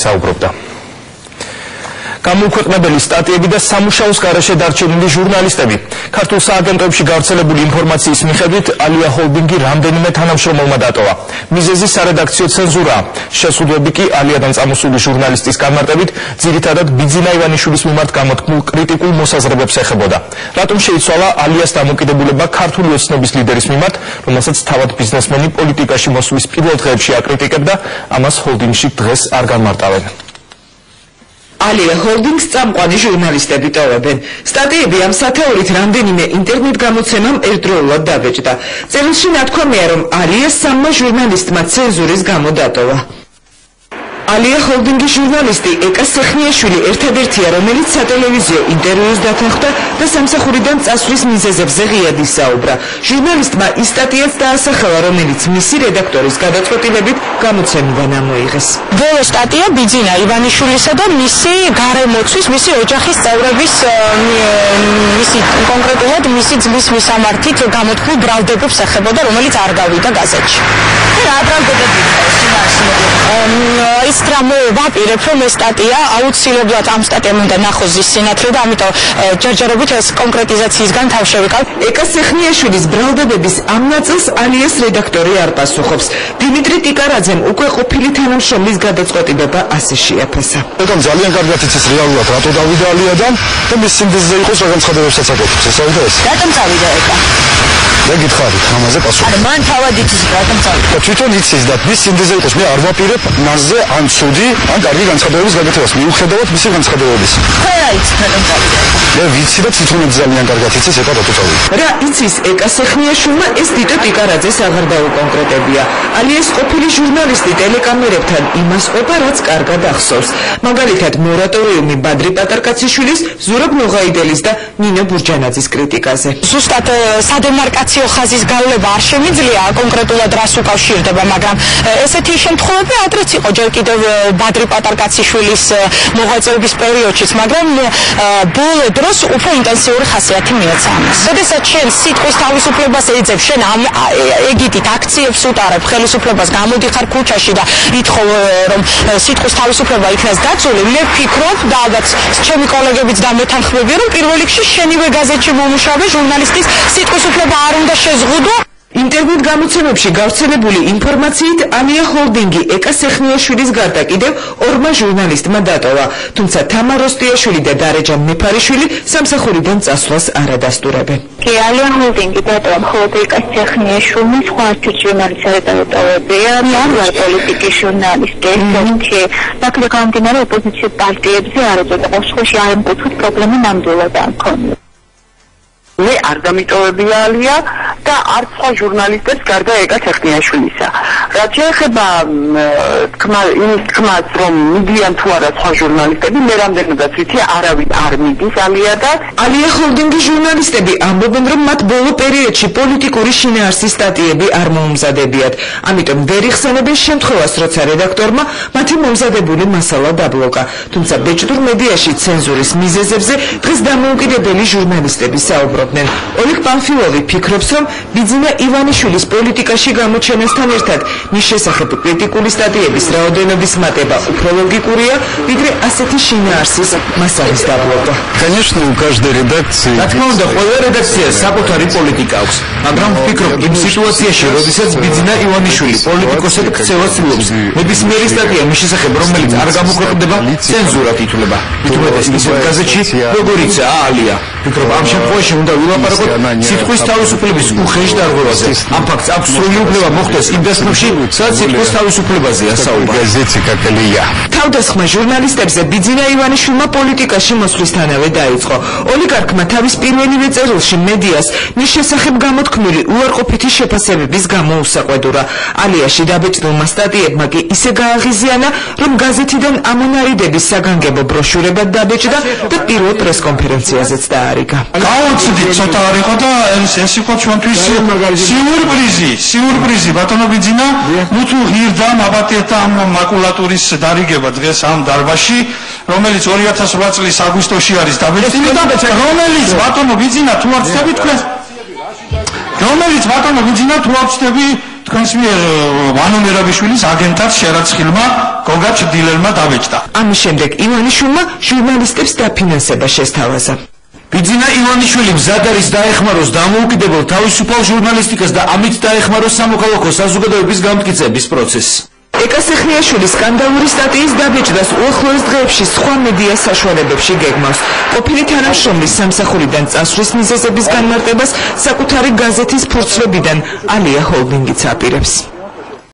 საუბრობდა. გამოუქვეყნებელი სტატიები და სამუშაოს გარეშე დარჩენილი ჟურნალისტები. ქართულ სააგენტოებში გავრცელებული ინფორმაციის მიხედვით ალია ჰოლდინგი რამდენიმე თანამშრომელმა დატოვა. მიზეზი სარედაქციო ცენზურაა. შეზღუდვები კი ალიადან წამოსული ჟურნალისტის განმარტებით ძირითადად ბიძინა ივანიშვილის მიმართ გამოთქმულ კრიტიკულ მოსაზრებებს ეხებოდა. რატომ შეიცვალა ალიას დამოკიდებულება ქართული ოცნების ლიდერის მიმართ, რომელსაც თავად ბიზნესმენი პოლიტიკაში მოსვლის პირველ დღეებში აკრიტიკებდა, ამას ჰოლდინგში დღეს არ განმარტავენ. ალია ჰოლდინგს წამყვანი ჟურნალისტები ტოვებენ. სტატიები ამ სათაურით რამდენიმე ინტერნეტ გამოცემამ ერთდროულად დაბეჭდა. წერილში ნათქვამია, რომ ალიას სამმა ჟურნალისტმა ცენზურის გამო დატოვა. ალია ჰოლდინგის ჟურნალისტი ეკა სეხნიაშვილი ერთადერთია, რომელიც სატელევიზიო ინტერვიუს დათანხმდა და სამსახურიდან წასვლის მიზეზებზე ღიად ისაუბრა. ჟურნალისტმა ის სტატიაც დაასახელა, რომელიც მისი რედაქტორის გადაწყვეტილებით გამოცემიდან ამოიღეს. ბოლო სტატია ბიძინა ივანიშვილისა და მისი გარემოცვის, მისი ოჯახის წევრების, მისი კონკრეტულად მისი ძმის მისამართით გამოთქმულ ბრალდებებს ეხებოდა, რომელიც არ გავიდა გაზეთში. რა ბრალდებები ის რამ ვაპირებ, რომ ეს სტატია აუცილებლად ამ სტატიამ უნდა ნახოს ის სინათლე და ამიტომ ჯერჯერობით ეს კონკრეტიზაციისგან თავ შევიკავ. ეკა სეხნიაშვილის ბრალდებების ამ ნაწილს ალიას რედაქტორი არ პასუხობს. დიმიტრი ტიკარაძემ უკვე ყოფილი თანამშრომლის გადაწყვეტილება ასე შეაფასა. ეკამ ძალიან კარგად იცის რეალურად რატო დავიდა ალიადან და მის სინდისზე იყოს რაღაც ხედავებსაც აკეთებს. ესაა ეს. რატომ წავიდა ეკა? მე გითხარით, ამაზე პასუხი. არა, მან თავად იცის რატომ წავიდა. თვითონ იცის და მის სინდისზე იყოს. მე არ ვაპირებ მასზე ან ცუდი, ან კარგი განცხადებების გაკეთებას. მიუხედავად მისი განცხადებების. რა იცით რატომ წავიდა? მე ვიცი და თვითონაც ძალიან კარგად იცის ეკა რატო წავიდა. რა იცის ეკა სეხნიაშვილმა ეს დიტო ტიკარაძეს აღარ დაუკონკრეტებია. ალიას ყოფილი ჟურნალისტი ტელეკამერებთან იმას ყვება, რაც კარგად ახსოვს. მაგალითად, მორატორიუმი ბადრი პატარკაციშვილის, ზურაბ ნოღაიდელის და ნინო ბურჯანაძის კრიტიკაზე. ზუსტად სადემარკაციო ხაზის გავლება არ შემიძლია კონკრეტულად რას უკავშირდება, მაგრამ ესეთი შემთხვევები ადრეც იყო ჯერ კიდევ ბადრი პატარკაციშვილის მოღვაწეობის პერიოდშიც, მაგრამ ბოლო დროს უფრო ინტენსიური ხასიათი მიეცა ამას. როდესაც შენ სიტყვის თავისუფლებას ეძებ, შენ ეგითით აქციებს უტარებ, ხელისუფლებას გამოდიხარ ქუჩაში და ითხოვ, რომ სიტყვის თავისუფლება იქნას დაცული, მე ვფიქრობ და ალბათ ჩემი კოლეგებიც დამეთანხმებია, რომ პირველ რიგში შენივე გაზეთში მომუშავე ჟურნალისტის სიტყვის უფლება არ უნდა შეზღუდო. ინტერნეტ გამოცემებში გავრცელებული ინფორმაციით ალია ჰოლდინგი ეკა სეხნიაშვილის გარდა კიდევ ორმა ჟურნალისტმა დატოვა, თუმცა თამარ როსტიაშვილი და დარეჯა მეფარიშვილი სამსახურიდან წასვლას არ ადასტურებენ. ალია ჰოლდინგი დატოვა მხოლოდ ეკა სეხნიაშვილმა, სხვა ერთი ჟურნალისტი არ დატოვებია. არ ვარ პოლიტიკის ჟურნალისტი, ესეთი ნაკლი გამდინარე ოპოზიციურ პარტიებზე არ ეწოდა, სხვაში არ მკუთვით პრობლემა ნამდვილად არ მქონია. მე არ დამიტოვებია ალია და არც სხვა ჟურნალისტებს გარდა ეკა სეხნიაშვილისა. რაც შეეხება თქმას, რომ მიდიან თუ არა სხვა ჟურნალისტები, მე რამდენადაც ვიცი, არავინ არ მიდის ალიადან. ალია ჰოლდინგის ჟურნალისტები ამბობენ, რომ მათ ბოლო პერიოდში პოლიტიკური შინაარსის სტატიები არ მოუმზადებიათ. ამიტომ ვერ იხსენებენ შემთხვევას, როცა რედაქტორმა მათი მომზადებული მასალა დაბლოკა. თუმცა ბეჭდურ მედიაში ცენზურის მიზეზებზე დღეს დამოუკიდებელი ჟურნალისტები საუბრობენ. ოლეგ პანფილოვი ფიქრობს, რომ ბიძინა ივანიშვილის პოლიტიკაში გამოჩენასთან ერთად მის შესახებ კრიტიკული სტატიების რაოდენობის მატება უფრო ლოგიკურია, ვიდრე ასეთი შინაარსის მასალის დაბლოკვა. Конечно, у каждой редакции. რა თქმა უნდა, ყველა რედაქციას საკუთარი პოლიტიკა აქვს, მაგრამ ვფიქრობ, იმ სიტუაციაში, როდესაც ბიძინა ივანიშვილი პოლიტიკოსად ქცევას ცდილობს, ნებისმიერი სტატია მის შესახებ, რომელიც არ გამოქვეყნდება, ცენზურად ითვლება. მithumetes ისეთ გაზეთში, როგორიცაა ალია. ვფიქრობ, ამ შემთხვევაში უნდა ვილაპარაკოთ სიტყვის თავისუფლების უხეშ დარღვევაზე. ამ ფაქტს აქვს სრული უფლება მოხდეს იმ დასკვნებში, სადაც სიტყვის თავისუფლებაზეა საუბარი. თავდასხმა ჟურნალისტებზე ბიძინა ივანიშვილმა პოლიტიკაში მოსვლისთანავე დაიწყო. ოლიგარქმა თავის პირველივე წერილში მედიას მის შესახებ გამოთქმული უარყოფითი შეფასებების გამო უსაყვედურა. ალიაში დაბეჭდილმა სტატიებმა კი ისე გააღიზიანა, რომ გაზეთიდან ამონარიდების საგანგებო ბროშურებად დაბეჭდა და პირველ პრესკონფერენციაზეც დაარიგა. გაუცდით ცოტა არ იყო და ეს იყო ჩვენთვის სიურპრიზი ბატონო ბიძინა, ნუ თუ ღირდა მაბატიეთა ამ მაკულატურის დარიგება დღეს ამ დარბაზში, რომელიც 2008 წლის აგვისტოში არის დაბეჭდილი და რომელიც ბატონო ბიძინა თუ არ ვწდები თქვენს მიერ ვანო მერაბიშვილის აგენტად შერაცხილმა გოგა ჭდილელმა დაბეჭდა. ამის შემდეგ ივანიშვილმა ჟურნალისტებს დაფინანსება შესთავაზა. ბიძინა ივანიშვილი მზად არის დაეხმაროს დამოუკიდებელ თავისუფალ ჟურნალისტიკას და ამით დაეხმაროს სამოქალაქო საზოგადოების გამტკიცების პროცესს. ეკა სეხნიაშვილის სკანდალური სტატიის დაბეჭდას უახლოეს დღეებში სხვა მედია საშუალებებში გეგმავს. ყოფილი თანამშრომლის სამსახურიდან წასვლის მიზეზების განმარტებას საკუთარი გაზეთის ფურცლებიდან ალია ჰოლდინგიც აპირებს.